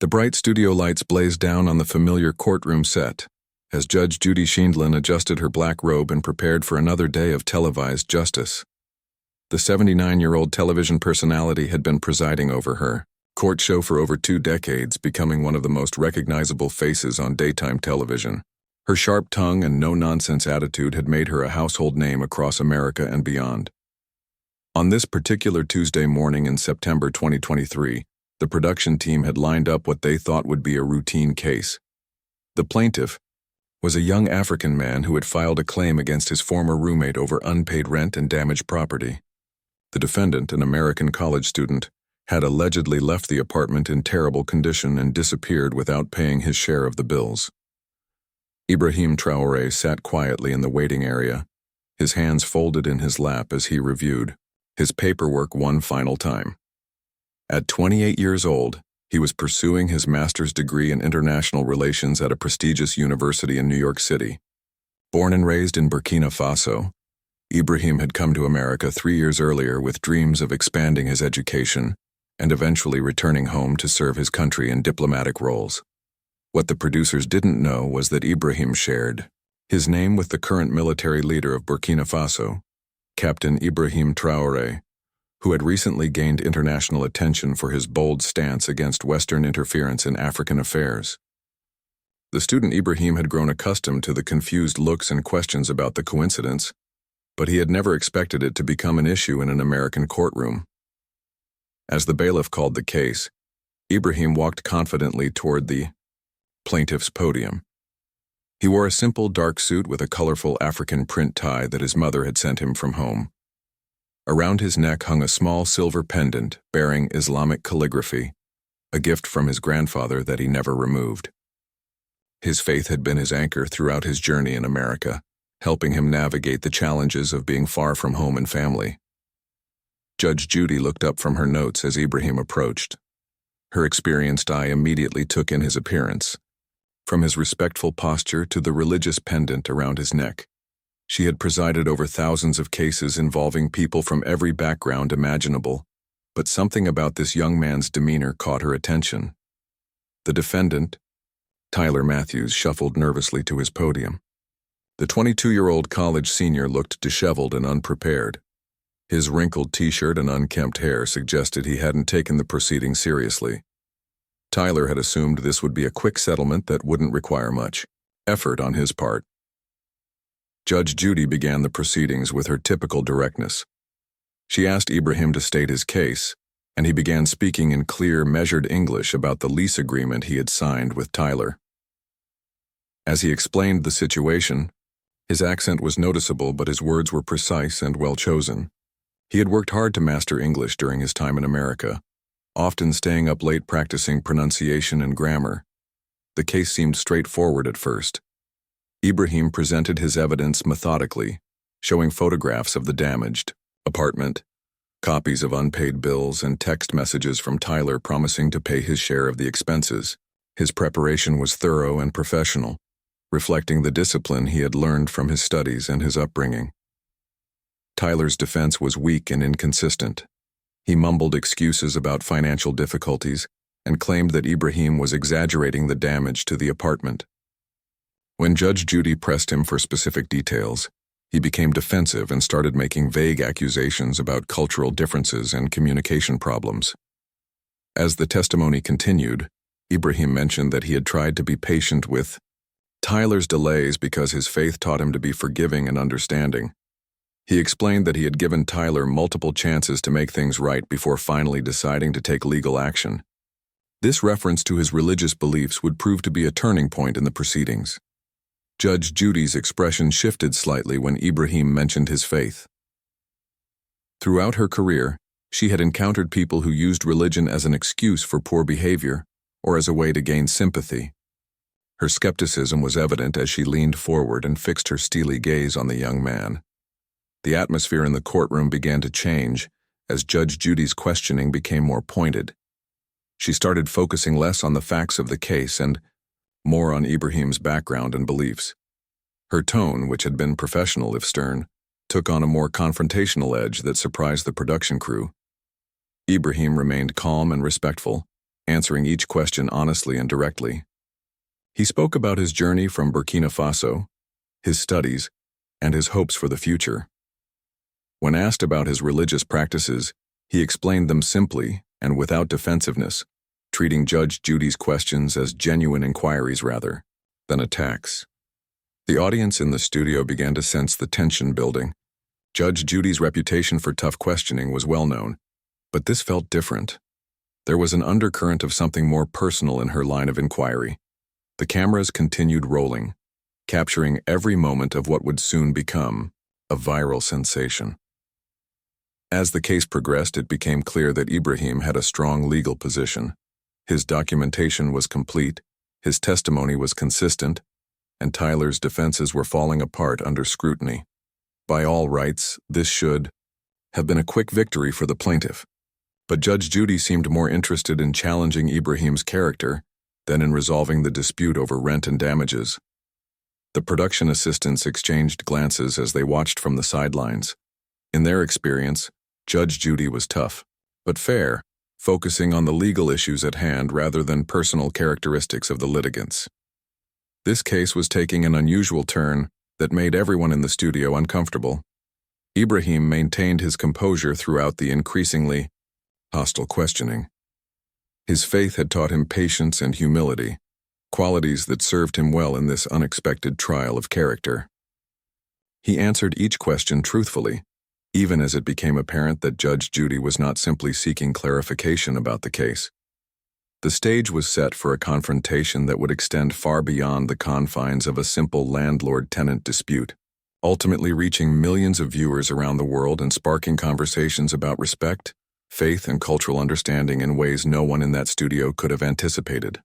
The bright studio lights blazed down on the familiar courtroom set, as Judge Judy Sheindlin adjusted her black robe and prepared for another day of televised justice. The 79-year-old television personality had been presiding over her court show for over 2 decades, becoming one of the most recognizable faces on daytime television. Her sharp tongue and no-nonsense attitude had made her a household name across America and beyond. On this particular Tuesday morning in September 2023, the production team had lined up what they thought would be a routine case. The plaintiff was a young African man who had filed a claim against his former roommate over unpaid rent and damaged property. The defendant, an American college student, had allegedly left the apartment in terrible condition and disappeared without paying his share of the bills. Ibrahim Traoré sat quietly in the waiting area, his hands folded in his lap as he reviewed his paperwork one final time. At 28 years old, he was pursuing his master's degree in international relations at a prestigious university in New York City. Born and raised in Burkina Faso, Ibrahim had come to America 3 years earlier with dreams of expanding his education and eventually returning home to serve his country in diplomatic roles. What the producers didn't know was that Ibrahim shared his name with the current military leader of Burkina Faso, Captain Ibrahim Traoré, who had recently gained international attention for his bold stance against Western interference in African affairs. The student Ibrahim had grown accustomed to the confused looks and questions about the coincidence, but he had never expected it to become an issue in an American courtroom. As the bailiff called the case, Ibrahim walked confidently toward the plaintiff's podium. He wore a simple dark suit with a colorful African print tie that his mother had sent him from home. Around his neck hung a small silver pendant bearing Islamic calligraphy, a gift from his grandfather that he never removed. His faith had been his anchor throughout his journey in America, helping him navigate the challenges of being far from home and family. Judge Judy looked up from her notes as Ibrahim approached. Her experienced eye immediately took in his appearance. From his respectful posture to the religious pendant around his neck, she had presided over thousands of cases involving people from every background imaginable, but something about this young man's demeanor caught her attention. The defendant, Tyler Matthews, shuffled nervously to his podium. The 22-year-old college senior looked disheveled and unprepared. His wrinkled t-shirt and unkempt hair suggested he hadn't taken the proceedings seriously. Tyler had assumed this would be a quick settlement that wouldn't require much effort on his part. Judge Judy began the proceedings with her typical directness. She asked Ibrahim to state his case, and he began speaking in clear, measured English about the lease agreement he had signed with Tyler. As he explained the situation, his accent was noticeable, but his words were precise and well chosen. He had worked hard to master English during his time in America, often staying up late practicing pronunciation and grammar. The case seemed straightforward at first. Ibrahim presented his evidence methodically, showing photographs of the damaged apartment, copies of unpaid bills, and text messages from Tyler promising to pay his share of the expenses. His preparation was thorough and professional, reflecting the discipline he had learned from his studies and his upbringing. Tyler's defense was weak and inconsistent. He mumbled excuses about financial difficulties and claimed that Ibrahim was exaggerating the damage to the apartment. When Judge Judy pressed him for specific details, he became defensive and started making vague accusations about cultural differences and communication problems. As the testimony continued, Ibrahim mentioned that he had tried to be patient with Tyler's delays because his faith taught him to be forgiving and understanding. He explained that he had given Tyler multiple chances to make things right before finally deciding to take legal action. This reference to his religious beliefs would prove to be a turning point in the proceedings. Judge Judy's expression shifted slightly when Ibrahim mentioned his faith. Throughout her career, she had encountered people who used religion as an excuse for poor behavior or as a way to gain sympathy. Her skepticism was evident as she leaned forward and fixed her steely gaze on the young man. The atmosphere in the courtroom began to change as Judge Judy's questioning became more pointed. She started focusing less on the facts of the case and more on Ibrahim's background and beliefs. Her tone, which had been professional if stern, took on a more confrontational edge that surprised the production crew. Ibrahim remained calm and respectful, answering each question honestly and directly. He spoke about his journey from Burkina Faso, his studies, and his hopes for the future. When asked about his religious practices, he explained them simply and without defensiveness, treating Judge Judy's questions as genuine inquiries rather than attacks. The audience in the studio began to sense the tension building. Judge Judy's reputation for tough questioning was well known, but this felt different. There was an undercurrent of something more personal in her line of inquiry. The cameras continued rolling, capturing every moment of what would soon become a viral sensation. As the case progressed, it became clear that Ibrahim had a strong legal position. His documentation was complete, his testimony was consistent, and Tyler's defenses were falling apart under scrutiny. By all rights, this should have been a quick victory for the plaintiff. But Judge Judy seemed more interested in challenging Ibrahim's character than in resolving the dispute over rent and damages. The production assistants exchanged glances as they watched from the sidelines. In their experience, Judge Judy was tough, but fair, focusing on the legal issues at hand rather than personal characteristics of the litigants. This case was taking an unusual turn that made everyone in the studio uncomfortable. Ibrahim maintained his composure throughout the increasingly hostile questioning. His faith had taught him patience and humility, qualities that served him well in this unexpected trial of character. He answered each question truthfully, even as it became apparent that Judge Judy was not simply seeking clarification about the case. The stage was set for a confrontation that would extend far beyond the confines of a simple landlord-tenant dispute, ultimately reaching millions of viewers around the world and sparking conversations about respect, faith, and cultural understanding in ways no one in that studio could have anticipated.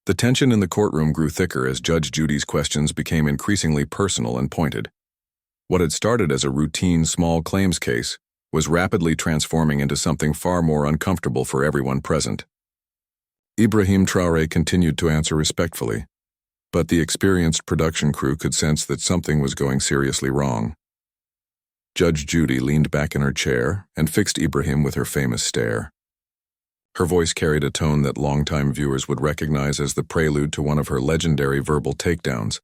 The tension in the courtroom grew thicker as Judge Judy's questions became increasingly personal and pointed. What had started as a routine small claims case was rapidly transforming into something far more uncomfortable for everyone present. Ibrahim Traoré continued to answer respectfully, but the experienced production crew could sense that something was going seriously wrong. Judge Judy leaned back in her chair and fixed Ibrahim with her famous stare. Her voice carried a tone that longtime viewers would recognize as the prelude to one of her legendary verbal takedowns.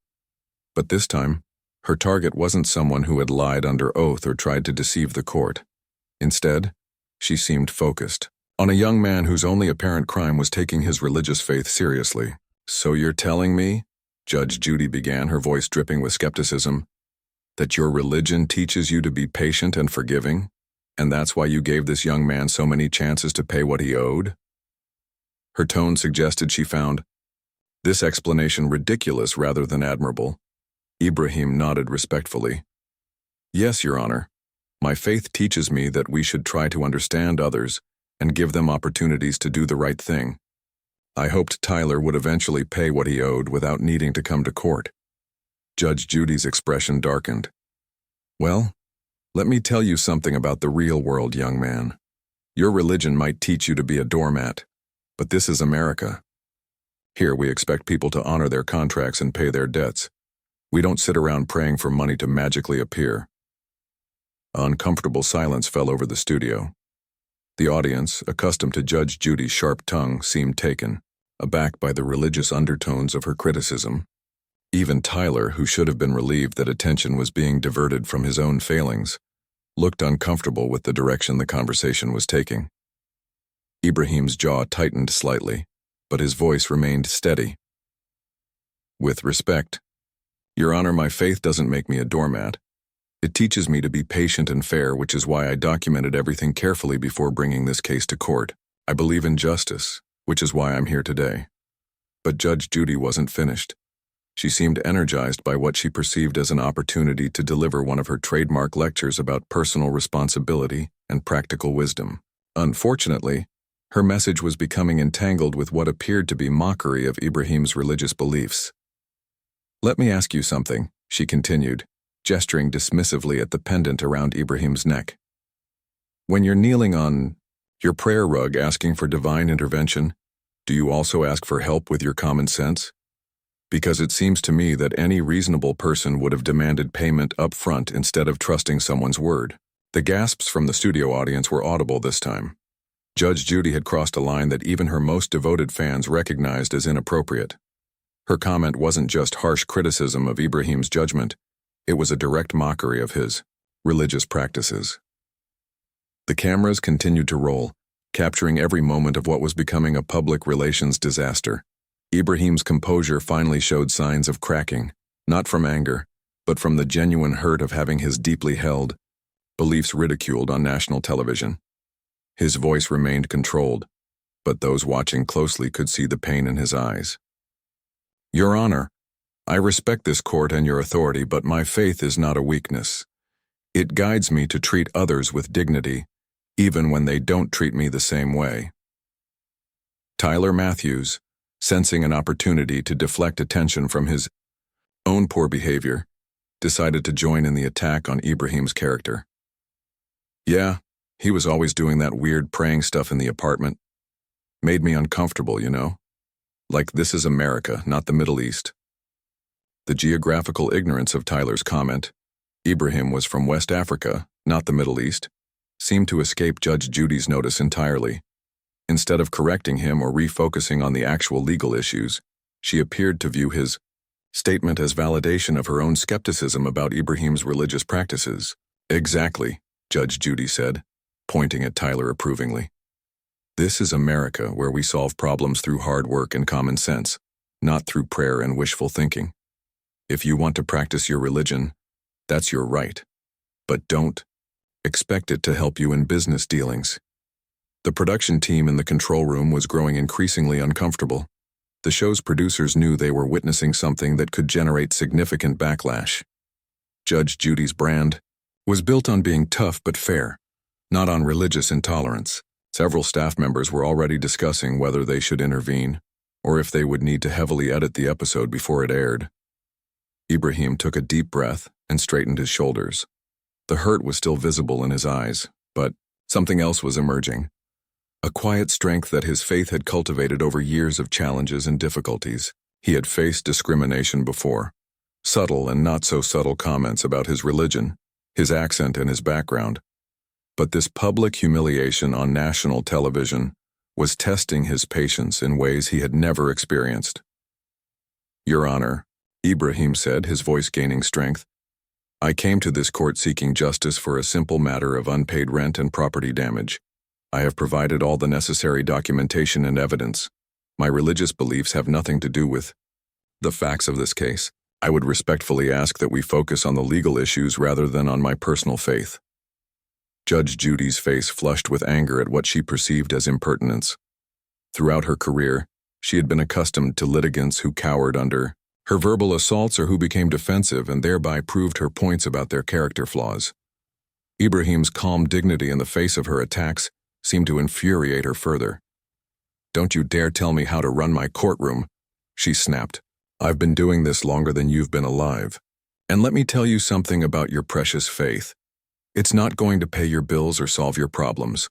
But this time, her target wasn't someone who had lied under oath or tried to deceive the court. Instead, she seemed focused on a young man whose only apparent crime was taking his religious faith seriously. "So you're telling me," Judge Judy began, her voice dripping with skepticism, "that your religion teaches you to be patient and forgiving, and that's why you gave this young man so many chances to pay what he owed?" Her tone suggested she found this explanation ridiculous rather than admirable. Ibrahim nodded respectfully. "Yes, Your Honor. My faith teaches me that we should try to understand others and give them opportunities to do the right thing. I hoped Tyler would eventually pay what he owed without needing to come to court." Judge Judy's expression darkened. "Well, let me tell you something about the real world, young man. Your religion might teach you to be a doormat, but this is America. Here we expect people to honor their contracts and pay their debts. We don't sit around praying for money to magically appear." An uncomfortable silence fell over the studio. The audience, accustomed to Judge Judy's sharp tongue, seemed taken, aback by the religious undertones of her criticism. Even Tyler, who should have been relieved that attention was being diverted from his own failings, looked uncomfortable with the direction the conversation was taking. Ibrahim's jaw tightened slightly, but his voice remained steady. "With respect, Your Honor, my faith doesn't make me a doormat. It teaches me to be patient and fair, which is why I documented everything carefully before bringing this case to court. I believe in justice, which is why I'm here today." But Judge Judy wasn't finished. She seemed energized by what she perceived as an opportunity to deliver one of her trademark lectures about personal responsibility and practical wisdom. Unfortunately, her message was becoming entangled with what appeared to be mockery of Ibrahim's religious beliefs. "Let me ask you something," she continued, gesturing dismissively at the pendant around Ibrahim's neck. "When you're kneeling on your prayer rug asking for divine intervention, do you also ask for help with your common sense? Because it seems to me that any reasonable person would have demanded payment up front instead of trusting someone's word." The gasps from the studio audience were audible this time. Judge Judy had crossed a line that even her most devoted fans recognized as inappropriate. Her comment wasn't just harsh criticism of Ibrahim's judgment, it was a direct mockery of his religious practices. The cameras continued to roll, capturing every moment of what was becoming a public relations disaster. Ibrahim's composure finally showed signs of cracking, not from anger, but from the genuine hurt of having his deeply held beliefs ridiculed on national television. His voice remained controlled, but those watching closely could see the pain in his eyes. Your Honor, I respect this court and your authority, but my faith is not a weakness. It guides me to treat others with dignity, even when they don't treat me the same way. Tyler Matthews, sensing an opportunity to deflect attention from his own poor behavior, decided to join in the attack on Ibrahim's character. Yeah, he was always doing that weird praying stuff in the apartment. Made me uncomfortable, you know? Like this is America, not the Middle East. The geographical ignorance of Tyler's comment, Ibrahim was from West Africa, not the Middle East, seemed to escape Judge Judy's notice entirely. Instead of correcting him or refocusing on the actual legal issues, she appeared to view his statement as validation of her own skepticism about Ibrahim's religious practices. Exactly, Judge Judy said, pointing at Tyler approvingly. This is America, where we solve problems through hard work and common sense, not through prayer and wishful thinking. If you want to practice your religion, that's your right. But don't expect it to help you in business dealings. The production team in the control room was growing increasingly uncomfortable. The show's producers knew they were witnessing something that could generate significant backlash. Judge Judy's brand was built on being tough but fair, not on religious intolerance. Several staff members were already discussing whether they should intervene, or if they would need to heavily edit the episode before it aired. Ibrahim took a deep breath and straightened his shoulders. The hurt was still visible in his eyes, but something else was emerging. A quiet strength that his faith had cultivated over years of challenges and difficulties. He had faced discrimination before, subtle and not so subtle comments about his religion, his accent and his background. But this public humiliation on national television was testing his patience in ways he had never experienced. Your Honor, Ibrahim said, his voice gaining strength, I came to this court seeking justice for a simple matter of unpaid rent and property damage. I have provided all the necessary documentation and evidence. My religious beliefs have nothing to do with the facts of this case. I would respectfully ask that we focus on the legal issues rather than on my personal faith. Judge Judy's face flushed with anger at what she perceived as impertinence. Throughout her career, she had been accustomed to litigants who cowered under her verbal assaults or who became defensive and thereby proved her points about their character flaws. Ibrahim's calm dignity in the face of her attacks seemed to infuriate her further. Don't you dare tell me how to run my courtroom, she snapped. I've been doing this longer than you've been alive. And let me tell you something about your precious faith. It's not going to pay your bills or solve your problems.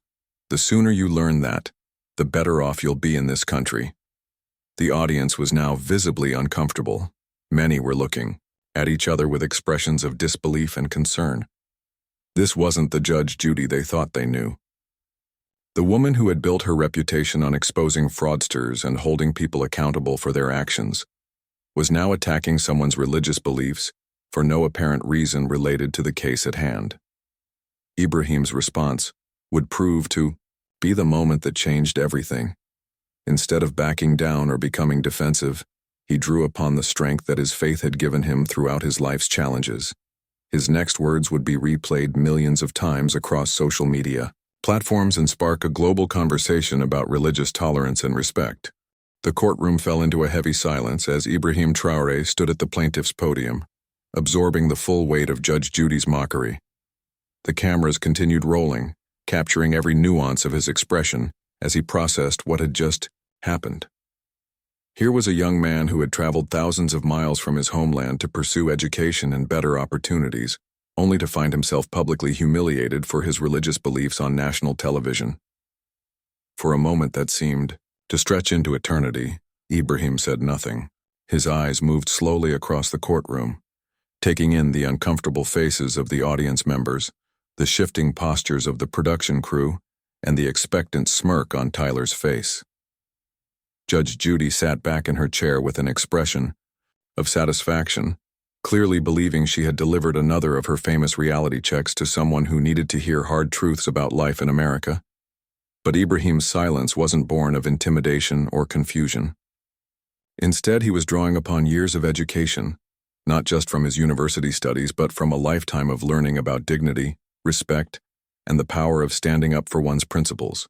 The sooner you learn that, the better off you'll be in this country. The audience was now visibly uncomfortable. Many were looking at each other with expressions of disbelief and concern. This wasn't the Judge Judy they thought they knew. The woman who had built her reputation on exposing fraudsters and holding people accountable for their actions was now attacking someone's religious beliefs for no apparent reason related to the case at hand. Ibrahim's response would prove to be the moment that changed everything. Instead of backing down or becoming defensive, he drew upon the strength that his faith had given him throughout his life's challenges. His next words would be replayed millions of times across social media platforms and spark a global conversation about religious tolerance and respect. The courtroom fell into a heavy silence as Ibrahim Traoré stood at the plaintiff's podium, absorbing the full weight of Judge Judy's mockery. The cameras continued rolling, capturing every nuance of his expression as he processed what had just happened. Here was a young man who had traveled thousands of miles from his homeland to pursue education and better opportunities, only to find himself publicly humiliated for his religious beliefs on national television. For a moment that seemed to stretch into eternity, Ibrahim said nothing. His eyes moved slowly across the courtroom, taking in the uncomfortable faces of the audience members, the shifting postures of the production crew, and the expectant smirk on Tyler's face. Judge Judy sat back in her chair with an expression of satisfaction, clearly believing she had delivered another of her famous reality checks to someone who needed to hear hard truths about life in America. But Ibrahim's silence wasn't born of intimidation or confusion. Instead, he was drawing upon years of education, not just from his university studies, but from a lifetime of learning about dignity, respect, and the power of standing up for one's principles.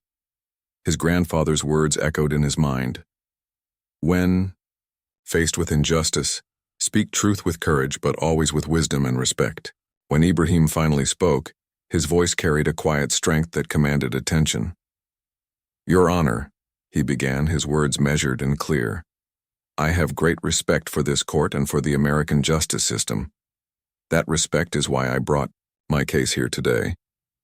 His grandfather's words echoed in his mind. When faced with injustice, speak truth with courage, but always with wisdom and respect. When Ibrahim finally spoke, his voice carried a quiet strength that commanded attention. Your Honor, he began, his words measured and clear. I have great respect for this court and for the American justice system. That respect is why I brought my case here today,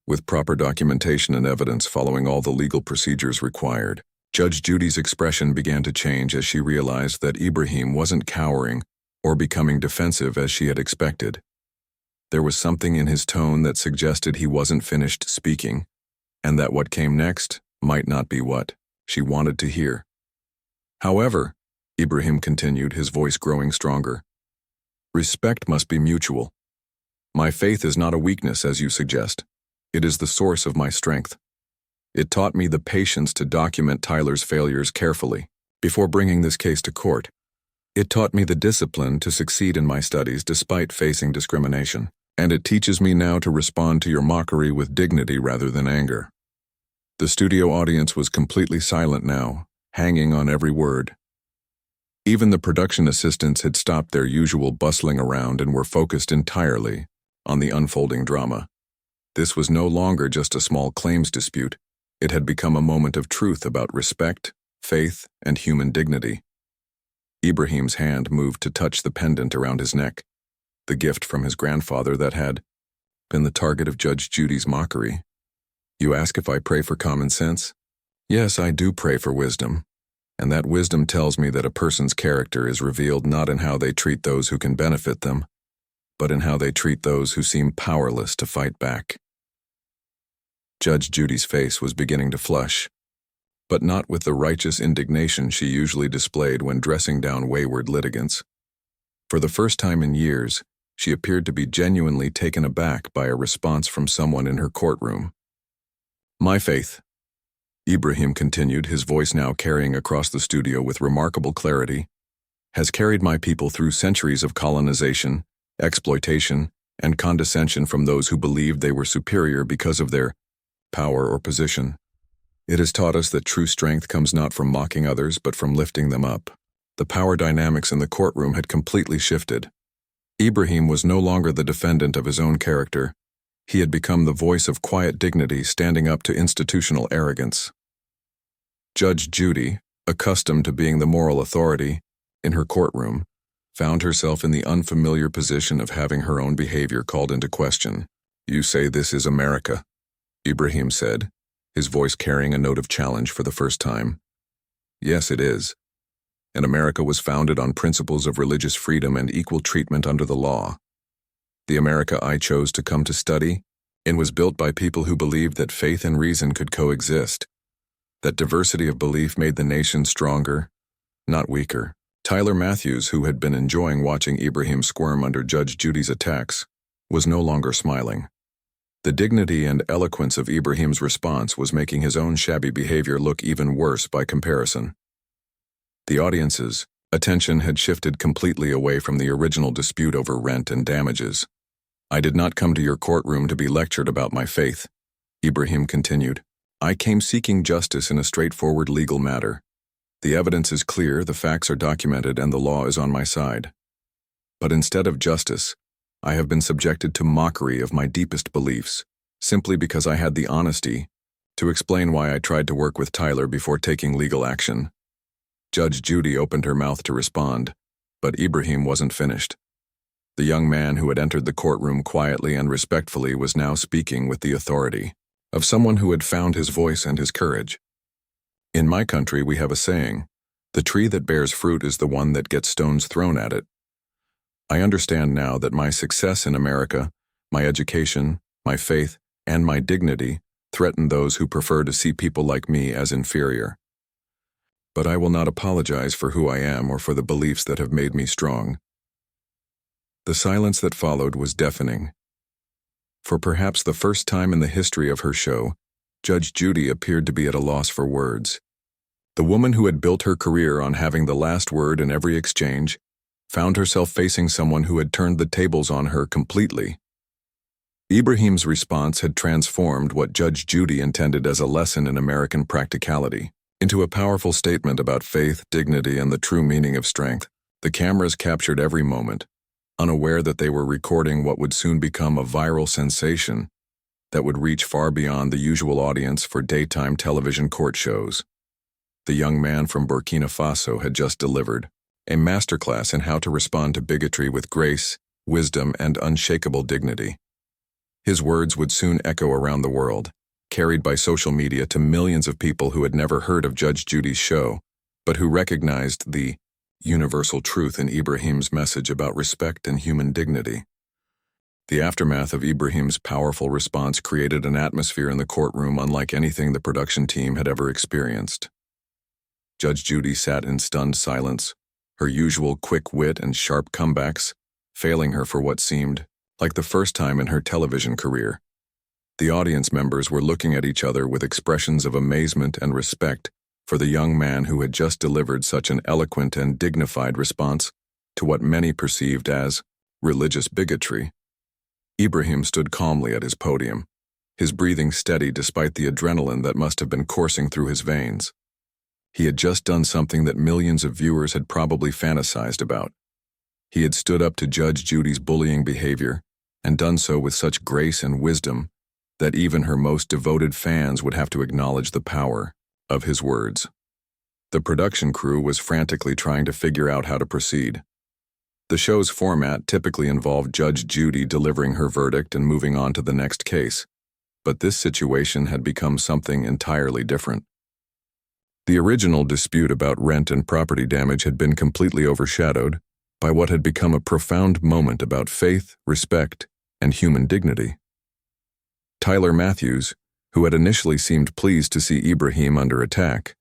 with proper documentation and evidence following all the legal procedures required. Judge Judy's expression began to change as she realized that Ibrahim wasn't cowering or becoming defensive as she had expected. There was something in his tone that suggested he wasn't finished speaking, and that what came next might not be what she wanted to hear. However, Ibrahim continued, his voice growing stronger, respect must be mutual. My faith is not a weakness, as you suggest. It is the source of my strength. It taught me the patience to document Tyler's failures carefully before bringing this case to court. It taught me the discipline to succeed in my studies despite facing discrimination. And it teaches me now to respond to your mockery with dignity rather than anger. The studio audience was completely silent now, hanging on every word. Even the production assistants had stopped their usual bustling around and were focused entirely on the unfolding drama. This was no longer just a small claims dispute. It had become a moment of truth about respect, faith, and human dignity. Ibrahim's hand moved to touch the pendant around his neck, the gift from his grandfather that had been the target of Judge Judy's mockery. You ask if I pray for common sense? Yes, I do pray for wisdom. And that wisdom tells me that a person's character is revealed not in how they treat those who can benefit them, but in how they treat those who seem powerless to fight back. Judge Judy's face was beginning to flush, but not with the righteous indignation she usually displayed when dressing down wayward litigants. For the first time in years, she appeared to be genuinely taken aback by a response from someone in her courtroom. My faith, Ibrahim continued, his voice now carrying across the studio with remarkable clarity, has carried my people through centuries of colonization, exploitation, and condescension from those who believed they were superior because of their power or position. It has taught us that true strength comes not from mocking others, but from lifting them up. The power dynamics in the courtroom had completely shifted. Ibrahim was no longer the defendant of his own character. He had become the voice of quiet dignity standing up to institutional arrogance. Judge Judy, accustomed to being the moral authority in her courtroom, found herself in the unfamiliar position of having her own behavior called into question. You say this is America, Ibrahim said, his voice carrying a note of challenge for the first time. Yes, it is. And America was founded on principles of religious freedom and equal treatment under the law. The America I chose to come to study in was built by people who believed that faith and reason could coexist, that diversity of belief made the nation stronger, not weaker. Tyler Matthews, who had been enjoying watching Ibrahim squirm under Judge Judy's attacks, was no longer smiling. The dignity and eloquence of Ibrahim's response was making his own shabby behavior look even worse by comparison. The audience's attention had shifted completely away from the original dispute over rent and damages. I did not come to your courtroom to be lectured about my faith, Ibrahim continued. I came seeking justice in a straightforward legal matter. The evidence is clear, the facts are documented, and the law is on my side. But instead of justice, I have been subjected to mockery of my deepest beliefs, simply because I had the honesty to explain why I tried to work with Tyler before taking legal action. Judge Judy opened her mouth to respond, but Ibrahim wasn't finished. The young man who had entered the courtroom quietly and respectfully was now speaking with the authority of someone who had found his voice and his courage. In my country, we have a saying, the tree that bears fruit is the one that gets stones thrown at it. I understand now that my success in America, my education, my faith, and my dignity threaten those who prefer to see people like me as inferior. But I will not apologize for who I am or for the beliefs that have made me strong." The silence that followed was deafening. For perhaps the first time in the history of her show, Judge Judy appeared to be at a loss for words. The woman who had built her career on having the last word in every exchange found herself facing someone who had turned the tables on her completely. Ibrahim's response had transformed what Judge Judy intended as a lesson in American practicality into a powerful statement about faith, dignity, and the true meaning of strength. The cameras captured every moment, unaware that they were recording what would soon become a viral sensation that would reach far beyond the usual audience for daytime television court shows. The young man from Burkina Faso had just delivered a masterclass in how to respond to bigotry with grace, wisdom, and unshakable dignity. His words would soon echo around the world, carried by social media to millions of people who had never heard of Judge Judy's show, but who recognized the universal truth in Ibrahim's message about respect and human dignity. The aftermath of Ibrahim's powerful response created an atmosphere in the courtroom unlike anything the production team had ever experienced. Judge Judy sat in stunned silence, her usual quick wit and sharp comebacks failing her for what seemed like the first time in her television career. The audience members were looking at each other with expressions of amazement and respect for the young man who had just delivered such an eloquent and dignified response to what many perceived as religious bigotry. Ibrahim stood calmly at his podium, his breathing steady despite the adrenaline that must have been coursing through his veins. He had just done something that millions of viewers had probably fantasized about. He had stood up to Judge Judy's bullying behavior and done so with such grace and wisdom that even her most devoted fans would have to acknowledge the power of his words. The production crew was frantically trying to figure out how to proceed. The show's format typically involved Judge Judy delivering her verdict and moving on to the next case, but this situation had become something entirely different. The original dispute about rent and property damage had been completely overshadowed by what had become a profound moment about faith, respect, and human dignity. Tyler Matthews, who had initially seemed pleased to see Ibrahim under attack,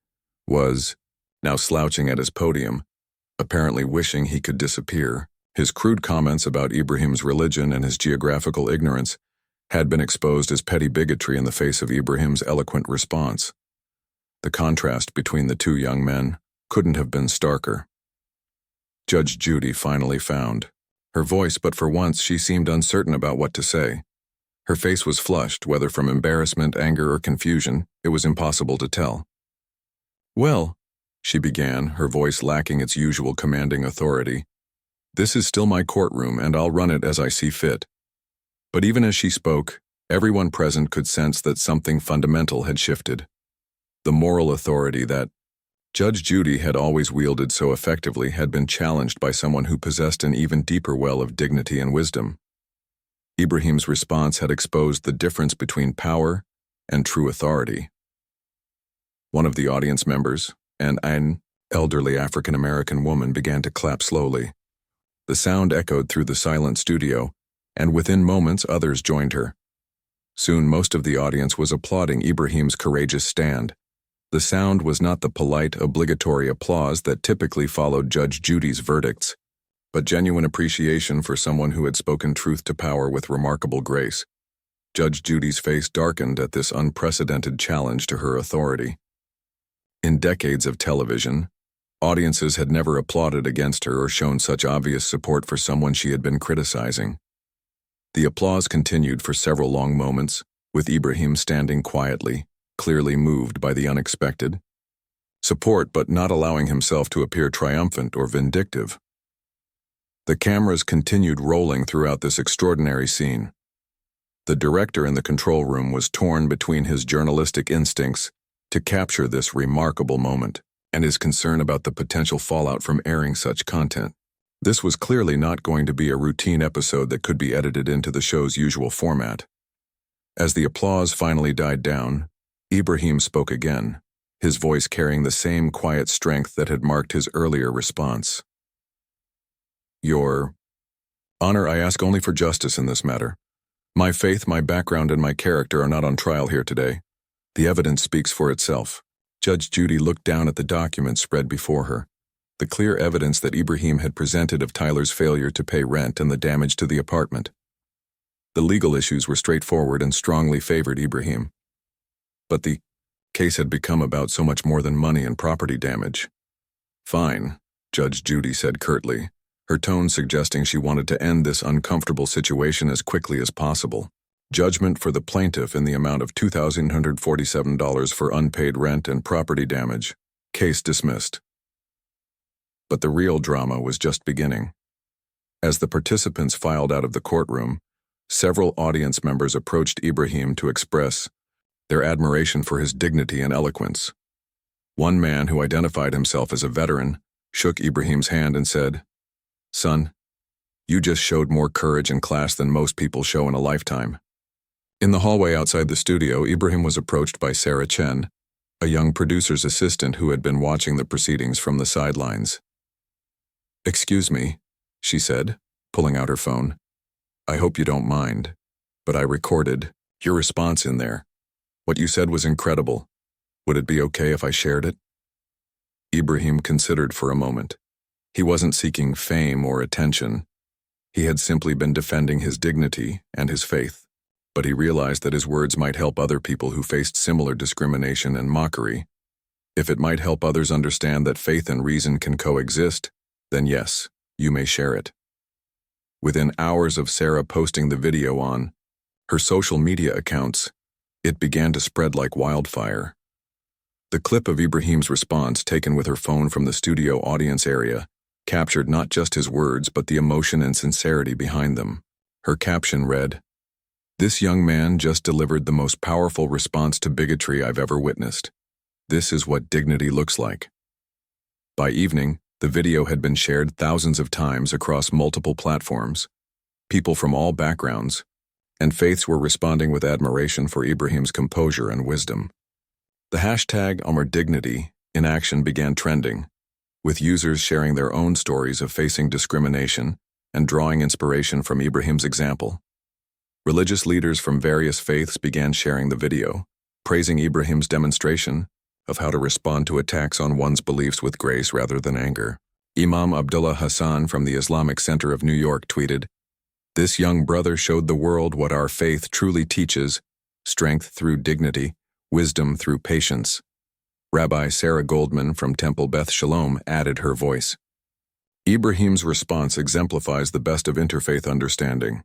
was now slouching at his podium, apparently wishing he could disappear. His crude comments about Ibrahim's religion and his geographical ignorance had been exposed as petty bigotry in the face of Ibrahim's eloquent response. The contrast between the two young men couldn't have been starker. Judge Judy finally found her voice, but for once she seemed uncertain about what to say. Her face was flushed, whether from embarrassment, anger, or confusion, it was impossible to tell. "Well," she began, her voice lacking its usual commanding authority, "this is still my courtroom and I'll run it as I see fit." But even as she spoke, everyone present could sense that something fundamental had shifted. The moral authority that Judge Judy had always wielded so effectively had been challenged by someone who possessed an even deeper well of dignity and wisdom. Ibrahim's response had exposed the difference between power and true authority. One of the audience members, an elderly African-American woman, began to clap slowly. The sound echoed through the silent studio, and within moments others joined her. Soon most of the audience was applauding Ibrahim's courageous stand. The sound was not the polite, obligatory applause that typically followed Judge Judy's verdicts, but genuine appreciation for someone who had spoken truth to power with remarkable grace. Judge Judy's face darkened at this unprecedented challenge to her authority. In decades of television, audiences had never applauded against her or shown such obvious support for someone she had been criticizing. The applause continued for several long moments, with Ibrahim standing quietly, clearly moved by the unexpected. Support, but not allowing himself to appear triumphant or vindictive. The cameras continued rolling throughout this extraordinary scene. The director in the control room was torn between his journalistic instincts to capture this remarkable moment and his concern about the potential fallout from airing such content. This was clearly not going to be a routine episode that could be edited into the show's usual format. As the applause finally died down, Ibrahim spoke again, his voice carrying the same quiet strength that had marked his earlier response. "Your Honor, I ask only for justice in this matter. My faith, my background, and my character are not on trial here today. The evidence speaks for itself. Judge Judy looked down at the documents spread before her. The clear evidence that Ibrahim had presented of Tyler's failure to pay rent and the damage to the apartment. The legal issues were straightforward and strongly favored Ibrahim. But the case had become about so much more than money and property damage. Fine, Judge Judy said curtly, her tone suggesting she wanted to end this uncomfortable situation as quickly as possible. Judgment for the plaintiff in the amount of $2,147 for unpaid rent and property damage. Case dismissed. But the real drama was just beginning. As the participants filed out of the courtroom, several audience members approached Ibrahim to express their admiration for his dignity and eloquence. One man, who identified himself as a veteran, shook Ibrahim's hand and said, "Son, you just showed more courage and class than most people show in a lifetime." In the hallway outside the studio, Ibrahim was approached by Sarah Chen, a young producer's assistant who had been watching the proceedings from the sidelines. "Excuse me," she said, pulling out her phone. "I hope you don't mind, but I recorded your response in there. What you said was incredible. Would it be okay if I shared it?" Ibrahim considered for a moment. He wasn't seeking fame or attention. He had simply been defending his dignity and his faith. But he realized that his words might help other people who faced similar discrimination and mockery. If it might help others understand that faith and reason can coexist, then yes, you may share it. Within hours of Sarah posting the video on her social media accounts, it began to spread like wildfire. The clip of Ibrahim's response, taken with her phone from the studio audience area, captured not just his words but the emotion and sincerity behind them. Her caption read, "This young man just delivered the most powerful response to bigotry I've ever witnessed. This is what dignity looks like." By evening, the video had been shared thousands of times across multiple platforms. People from all backgrounds and faiths were responding with admiration for Ibrahim's composure and wisdom. The hashtag #OurDignity in action began trending, with users sharing their own stories of facing discrimination and drawing inspiration from Ibrahim's example. Religious leaders from various faiths began sharing the video, praising Ibrahim's demonstration of how to respond to attacks on one's beliefs with grace rather than anger. Imam Abdullah Hassan from the Islamic Center of New York tweeted, "This young brother showed the world what our faith truly teaches: strength through dignity, wisdom through patience." Rabbi Sarah Goldman from Temple Beth Shalom added her voice. Ibrahim's response exemplifies the best of interfaith understanding.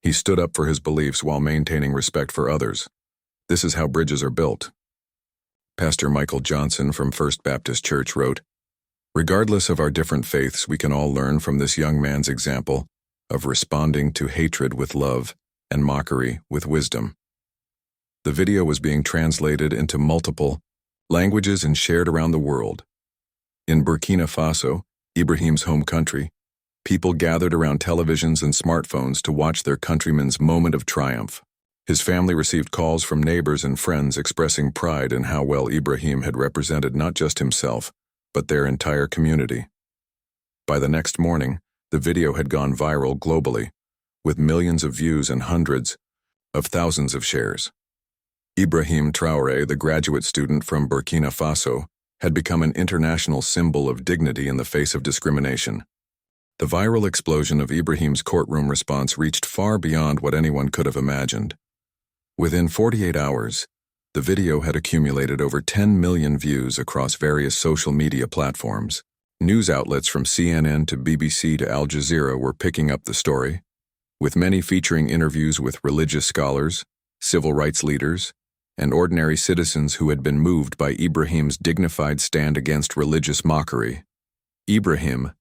He stood up for his beliefs while maintaining respect for others. This is how bridges are built. Pastor Michael Johnson from First Baptist Church wrote, "Regardless of our different faiths, we can all learn from this young man's example of responding to hatred with love and mockery with wisdom." The video was being translated into multiple languages and shared around the world. In Burkina Faso, Ibrahim's home country, people gathered around televisions and smartphones to watch their countryman's moment of triumph. His family received calls from neighbors and friends expressing pride in how well Ibrahim had represented not just himself, but their entire community. By the next morning, the video had gone viral globally, with millions of views and hundreds of thousands of shares. Ibrahim Traoré, the graduate student from Burkina Faso, had become an international symbol of dignity in the face of discrimination. The viral explosion of Ibrahim's courtroom response reached far beyond what anyone could have imagined. Within 48 hours, the video had accumulated over 10 million views across various social media platforms. News outlets from CNN to BBC to Al Jazeera were picking up the story, with many featuring interviews with religious scholars, civil rights leaders, and ordinary citizens who had been moved by Ibrahim's dignified stand against religious mockery. Ibrahim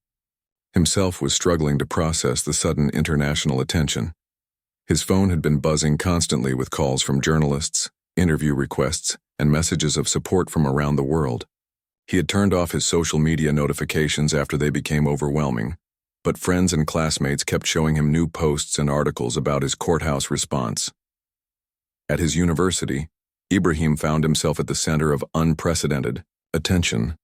himself was struggling to process the sudden international attention. His phone had been buzzing constantly with calls from journalists, interview requests, and messages of support from around the world. He had turned off his social media notifications after they became overwhelming, but friends and classmates kept showing him new posts and articles about his courthouse response. At his university, Ibrahim found himself at the center of unprecedented attention.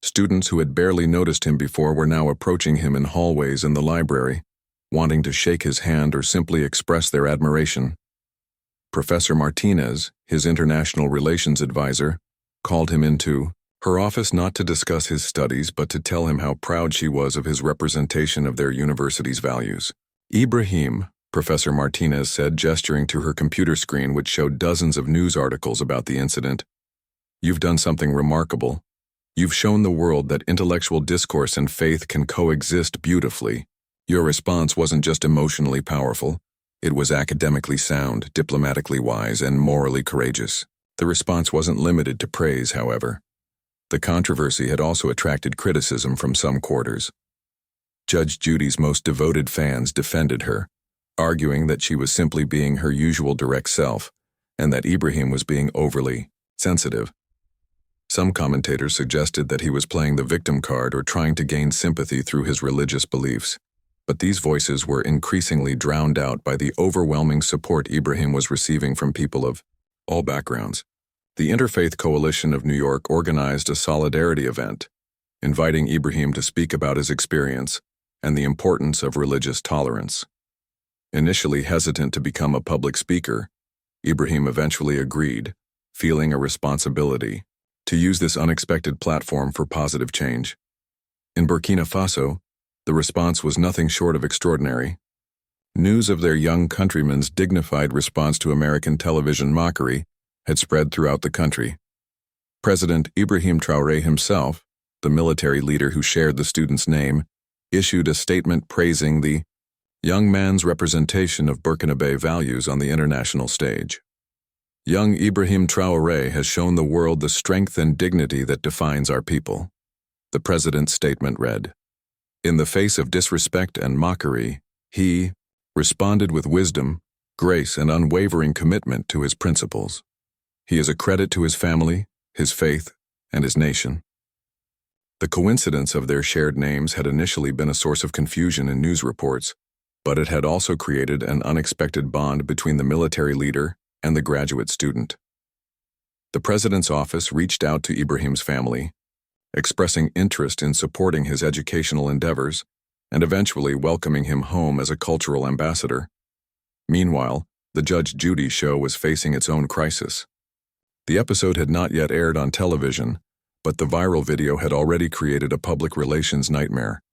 Students who had barely noticed him before were now approaching him in hallways in the library, wanting to shake his hand or simply express their admiration. Professor Martinez, his international relations advisor, called him into her office not to discuss his studies but to tell him how proud she was of his representation of their university's values. Ibrahim, Professor Martinez said, gesturing to her computer screen which showed dozens of news articles about the incident. You've done something remarkable. You've shown the world that intellectual discourse and faith can coexist beautifully. Your response wasn't just emotionally powerful. It was academically sound, diplomatically wise, and morally courageous. The response wasn't limited to praise, however. The controversy had also attracted criticism from some quarters. Judge Judy's most devoted fans defended her, arguing that she was simply being her usual direct self, and that Ibrahim was being overly sensitive. Some commentators suggested that he was playing the victim card or trying to gain sympathy through his religious beliefs, but these voices were increasingly drowned out by the overwhelming support Ibrahim was receiving from people of all backgrounds. The Interfaith Coalition of New York organized a solidarity event, inviting Ibrahim to speak about his experience and the importance of religious tolerance. Initially hesitant to become a public speaker, Ibrahim eventually agreed, feeling a responsibility to use this unexpected platform for positive change. In Burkina Faso, the response was nothing short of extraordinary. News of their young countryman's dignified response to American television mockery had spread throughout the country. President Ibrahim Traoré himself, the military leader who shared the student's name, issued a statement praising the young man's representation of Burkinabe values on the international stage. Young Ibrahim Traoré has shown the world the strength and dignity that defines our people, the president's statement read. In the face of disrespect and mockery, he responded with wisdom, grace, and unwavering commitment to his principles. He is a credit to his family, his faith, and his nation. The coincidence of their shared names had initially been a source of confusion in news reports, but it had also created an unexpected bond between the military leader and the graduate student. The president's office reached out to Ibrahim's family, expressing interest in supporting his educational endeavors and eventually welcoming him home as a cultural ambassador. Meanwhile, the Judge Judy show was facing its own crisis. The episode had not yet aired on television, but the viral video had already created a public relations nightmare.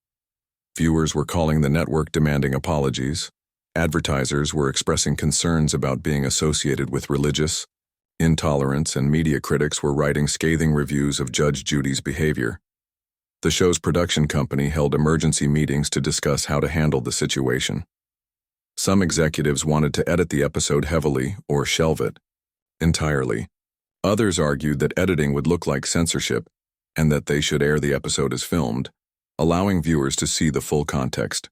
Viewers were calling the network demanding apologies. Advertisers were expressing concerns about being associated with religious intolerance, and media critics were writing scathing reviews of Judge Judy's behavior. The show's production company held emergency meetings to discuss how to handle the situation. Some executives wanted to edit the episode heavily or shelve it entirely. Others argued that editing would look like censorship and that they should air the episode as filmed, allowing viewers to see the full context.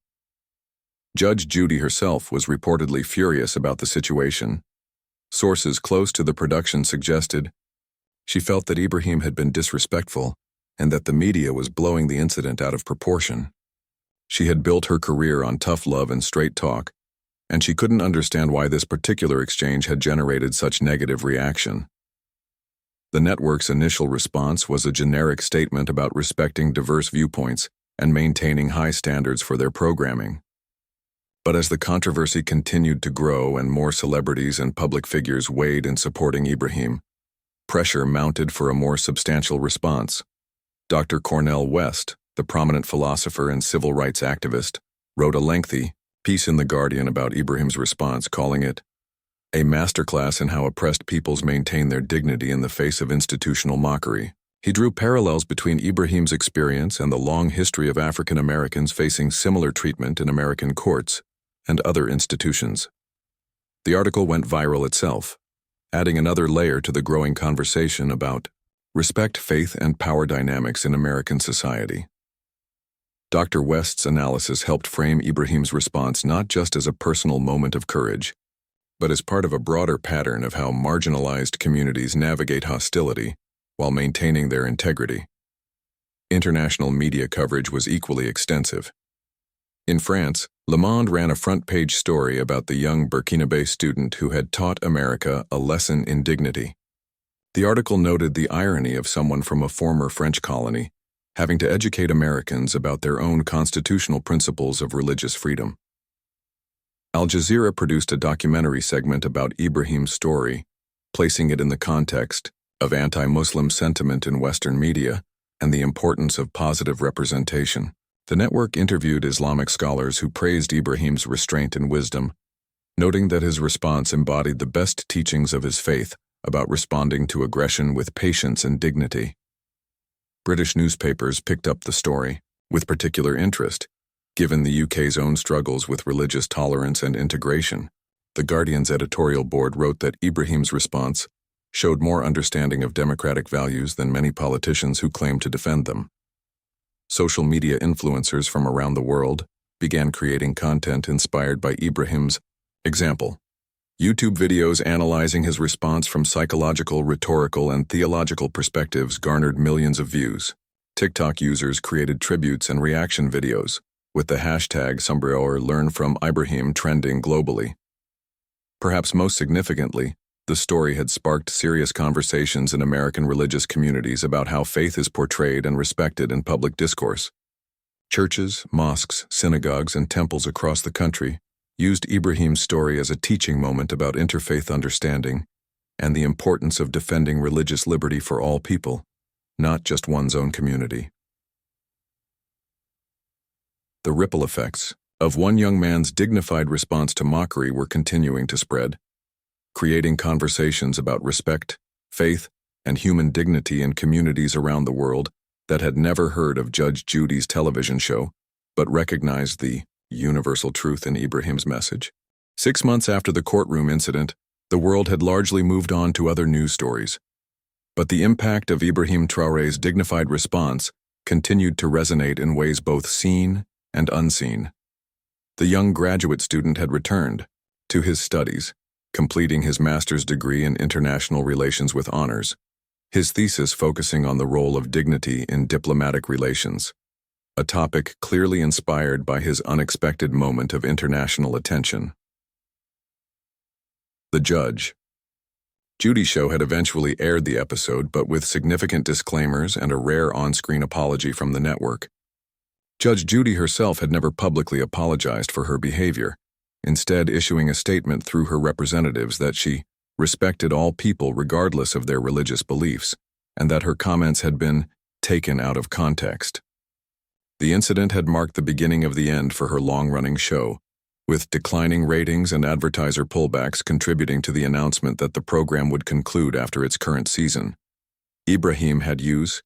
Judge Judy herself was reportedly furious about the situation. Sources close to the production suggested she felt that Ibrahim had been disrespectful and that the media was blowing the incident out of proportion. She had built her career on tough love and straight talk, and she couldn't understand why this particular exchange had generated such negative reaction. The network's initial response was a generic statement about respecting diverse viewpoints and maintaining high standards for their programming. But as the controversy continued to grow and more celebrities and public figures weighed in supporting Ibrahim, pressure mounted for a more substantial response. Dr. Cornel West, the prominent philosopher and civil rights activist, wrote a lengthy piece in The Guardian about Ibrahim's response, calling it a masterclass in how oppressed peoples maintain their dignity in the face of institutional mockery. He drew parallels between Ibrahim's experience and the long history of African Americans facing similar treatment in American courts and other institutions. The article went viral itself, adding another layer to the growing conversation about respect, faith, and power dynamics in American society. Dr. West's analysis helped frame Ibrahim's response not just as a personal moment of courage, but as part of a broader pattern of how marginalized communities navigate hostility while maintaining their integrity. International media coverage was equally extensive. In France, Le Monde ran a front-page story about the young Burkinabe student who had taught America a lesson in dignity. The article noted the irony of someone from a former French colony having to educate Americans about their own constitutional principles of religious freedom. Al Jazeera produced a documentary segment about Ibrahim's story, placing it in the context of anti-Muslim sentiment in Western media and the importance of positive representation. The network interviewed Islamic scholars who praised Ibrahim's restraint and wisdom, noting that his response embodied the best teachings of his faith about responding to aggression with patience and dignity. British newspapers picked up the story with particular interest, given the UK's own struggles with religious tolerance and integration. The Guardian's editorial board wrote that Ibrahim's response showed more understanding of democratic values than many politicians who claim to defend them. Social media influencers from around the world began creating content inspired by Ibrahim's example. YouTube videos analyzing his response from psychological, rhetorical, and theological perspectives garnered millions of views. TikTok users created tributes and reaction videos, with the hashtag #LearnFromIbrahim trending globally. Perhaps most significantly, the story had sparked serious conversations in American religious communities about how faith is portrayed and respected in public discourse. Churches, mosques, synagogues, and temples across the country used Ibrahim's story as a teaching moment about interfaith understanding and the importance of defending religious liberty for all people, not just one's own community. The ripple effects of one young man's dignified response to mockery were continuing to spread, creating conversations about respect, faith, and human dignity in communities around the world that had never heard of Judge Judy's television show, but recognized the universal truth in Ibrahim's message. 6 months after the courtroom incident, the world had largely moved on to other news stories. But the impact of Ibrahim Traoré's dignified response continued to resonate in ways both seen and unseen. The young graduate student had returned to his studies, completing his master's degree in international relations with honors, his thesis focusing on the role of dignity in diplomatic relations, a topic clearly inspired by his unexpected moment of international attention. The Judge. Judy's show had eventually aired the episode, but with significant disclaimers and a rare on-screen apology from the network. Judge Judy herself had never publicly apologized for her behavior, instead issuing a statement through her representatives that she respected all people regardless of their religious beliefs, and that her comments had been taken out of context. The incident had marked the beginning of the end for her long-running show, with declining ratings and advertiser pullbacks contributing to the announcement that the program would conclude after its current season. Ibrahim had used